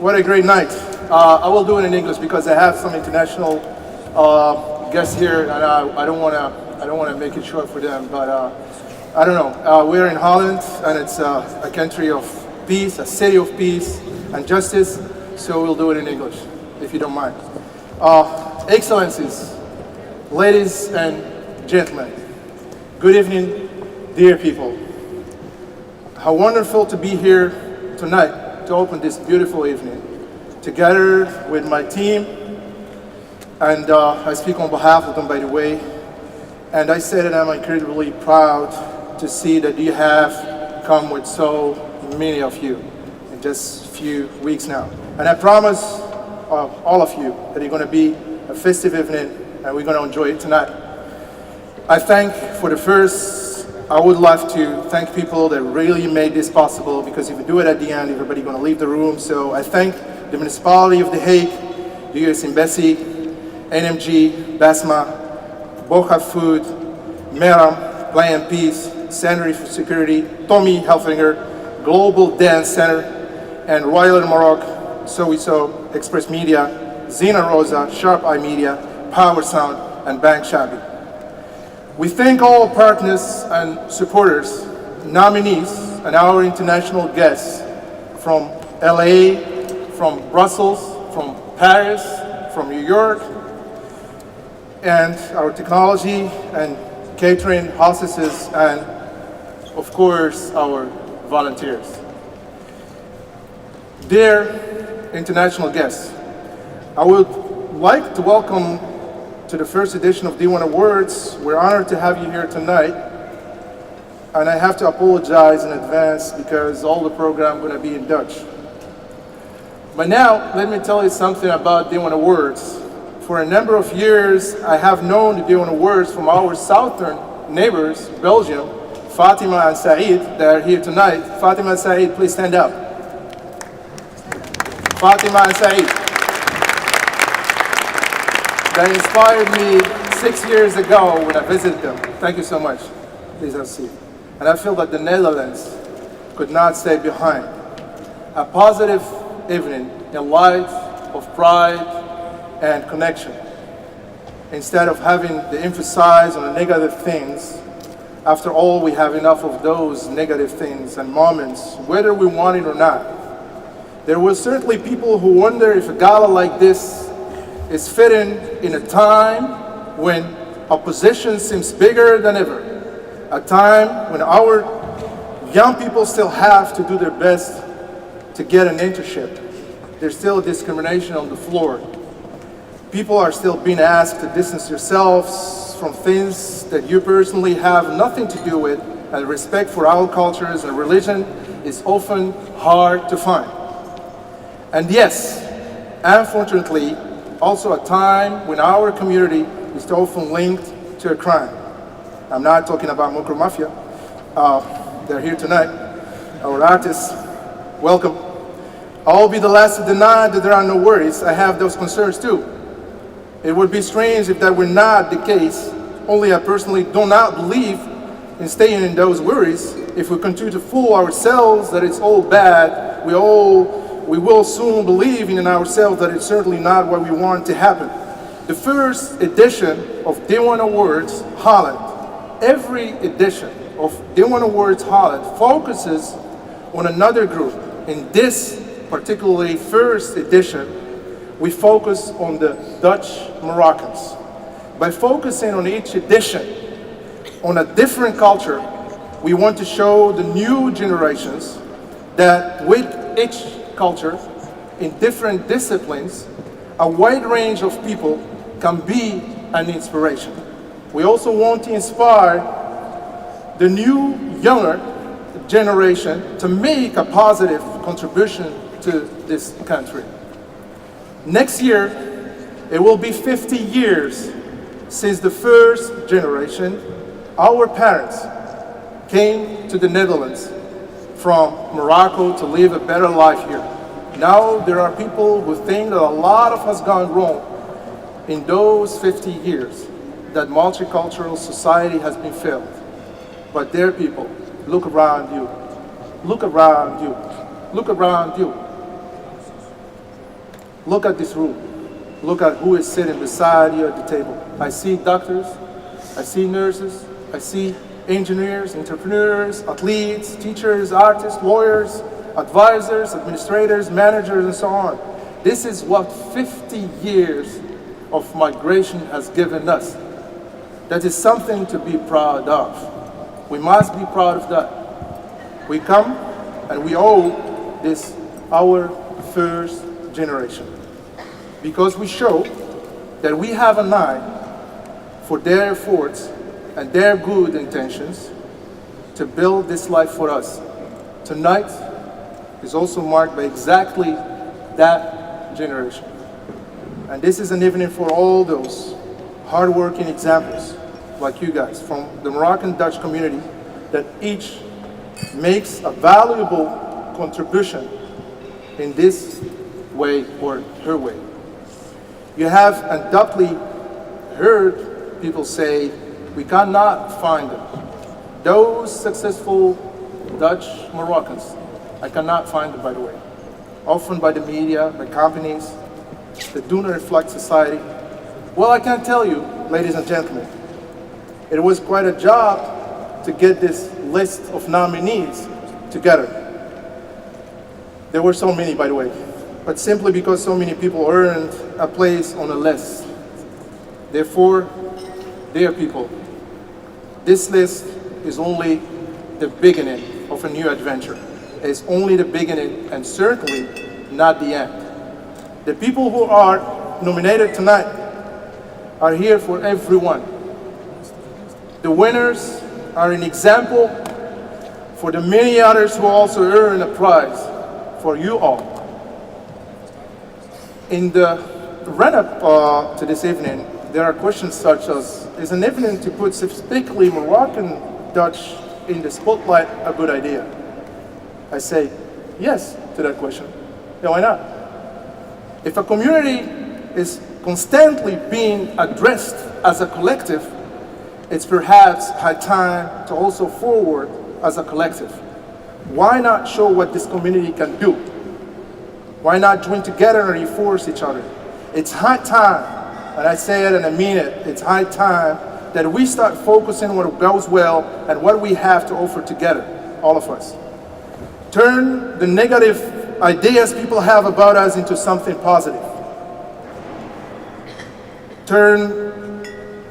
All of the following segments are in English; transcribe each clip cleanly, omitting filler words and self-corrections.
What a great night. I will do it in English because I have some international guests here, and I don't want to make it short for them. But I don't know. We're in Holland, and it's a country of peace, a city of peace and justice. So we'll do it in English, if you don't mind. Excellencies, ladies and gentlemen, good evening, dear people. How wonderful to be here tonight to open this beautiful evening together with my team. And I speak on behalf of them, by the way. And I say that I'm incredibly proud to see that you have come with so many of you in just a few weeks now. And I promise all of you that it's going to be a festive evening and we're going to enjoy it tonight. I would love to thank people that really made this possible, because if we do it at the end, everybody's going to leave the room. So I thank the Municipality of The Hague, the U.S. Embassy, NMG, BASMA, Bocha Food, Meram, Play and Peace, Center for Security, Tommy Helfinger, Global Dance Center, and Royal Maroc, Sowieso, Express Media, Zina Rosa, Sharp Eye Media, Power Sound, and Bank Shabi. We thank all partners and supporters, nominees, and our international guests from LA, from Brussels, from Paris, from New York, and our technology and catering hostesses, and of course, our volunteers. Dear international guests, I would like to welcome to the first edition of Diwan Awards. We're honored to have you here tonight. And I have to apologize in advance because all the program going to be in Dutch. But now, let me tell you something about Diwan Awards. For a number of years, I have known the Diwan Awards from our southern neighbors, Belgium, Fatima and Saeed, that are here tonight. Fatima and Saeed, please stand up. Fatima and Saeed. That inspired me 6 years ago when I visited them. Thank you so much. Please have a seat. And I feel that the Netherlands could not stay behind. A positive evening in light of pride and connection. Instead of having the emphasis on the negative things, after all, we have enough of those negative things and moments, whether we want it or not. There were certainly people who wonder if a gala like this is fitting in a time when opposition seems bigger than ever. A time when our young people still have to do their best to get an internship. There's still discrimination on the floor. People are still being asked to distance yourselves from things that you personally have nothing to do with, and respect for our cultures and religion is often hard to find. And yes, unfortunately, also a time when our community is often linked to a crime. I'm not talking about Mokro Mafia. They're here tonight. Our artists, welcome. I'll be the last to deny that there are no worries. I have those concerns too. It would be strange if that were not the case. Only I personally do not believe in staying in those worries. If we continue to fool ourselves that it's all bad, we will soon believe in ourselves that it's certainly not what we want to happen. The first edition of Diwan Awards Holland, every edition of Diwan Awards Holland focuses on another group. In this particularly first edition, we focus on the Dutch Moroccans. By focusing on each edition on a different culture, we want to show the new generations that with each culture, in different disciplines, a wide range of people can be an inspiration. We also want to inspire the new, younger generation to make a positive contribution to this country. Next year, it will be 50 years since the first generation, our parents, came to the Netherlands from Morocco to live a better life here. Now there are people who think that a lot of has gone wrong in those 50 years that multicultural society has been failed. But dear people, look around you. Look around you. Look around you. Look at this room. Look at who is sitting beside you at the table. I see doctors, I see nurses, I see engineers, entrepreneurs, athletes, teachers, artists, lawyers, advisors, administrators, managers, and so on. This is what 50 years of migration has given us. That is something to be proud of. We must be proud of that. We come and we owe this our first generation, because we show that we have an eye for their efforts and their good intentions to build this life for us. Tonight is also marked by exactly that generation. And this is an evening for all those hardworking examples like you guys from the Moroccan Dutch community that each makes a valuable contribution in this way or her way. You have undoubtedly heard people say, we cannot find them. Those successful Dutch Moroccans, I cannot find them, by the way. Often by the media, by companies that do not reflect society. Well, I can tell you, ladies and gentlemen, it was quite a job to get this list of nominees together. There were so many, by the way, but simply because so many people earned a place on a list. Therefore, dear people, this list is only the beginning of a new adventure. It's only the beginning and certainly not the end. The people who are nominated tonight are here for everyone. The winners are an example for the many others who also earn a prize for you all. In the run-up to this evening, there are questions such as, is an evening to put specifically Moroccan Dutch in the spotlight a good idea? I say yes to that question. Yeah, why not? If a community is constantly being addressed as a collective, it's perhaps high time to also forward as a collective. Why not show what this community can do? Why not join together and reinforce each other? It's high time, and I say it and I mean it, it's high time that we start focusing on what goes well and what we have to offer together, all of us. Turn the negative ideas people have about us into something positive. Turn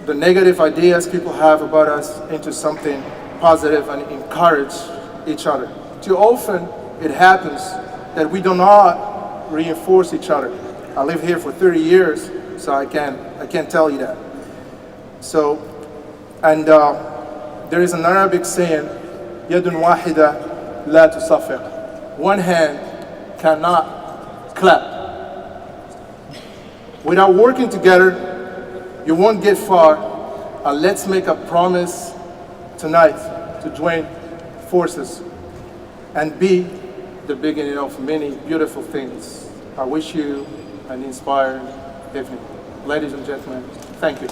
the negative ideas people have about us into something positive and encourage each other. Too often it happens that we do not reinforce each other. I lived here for 30 years, so I can tell you that. So, and there is an Arabic saying, "Yadun wahida la tusafiq." One hand cannot clap. Without working together, you won't get far. Let's make a promise tonight to join forces and be the beginning of many beautiful things. I wish you an inspired evening. Ladies and gentlemen, thank you.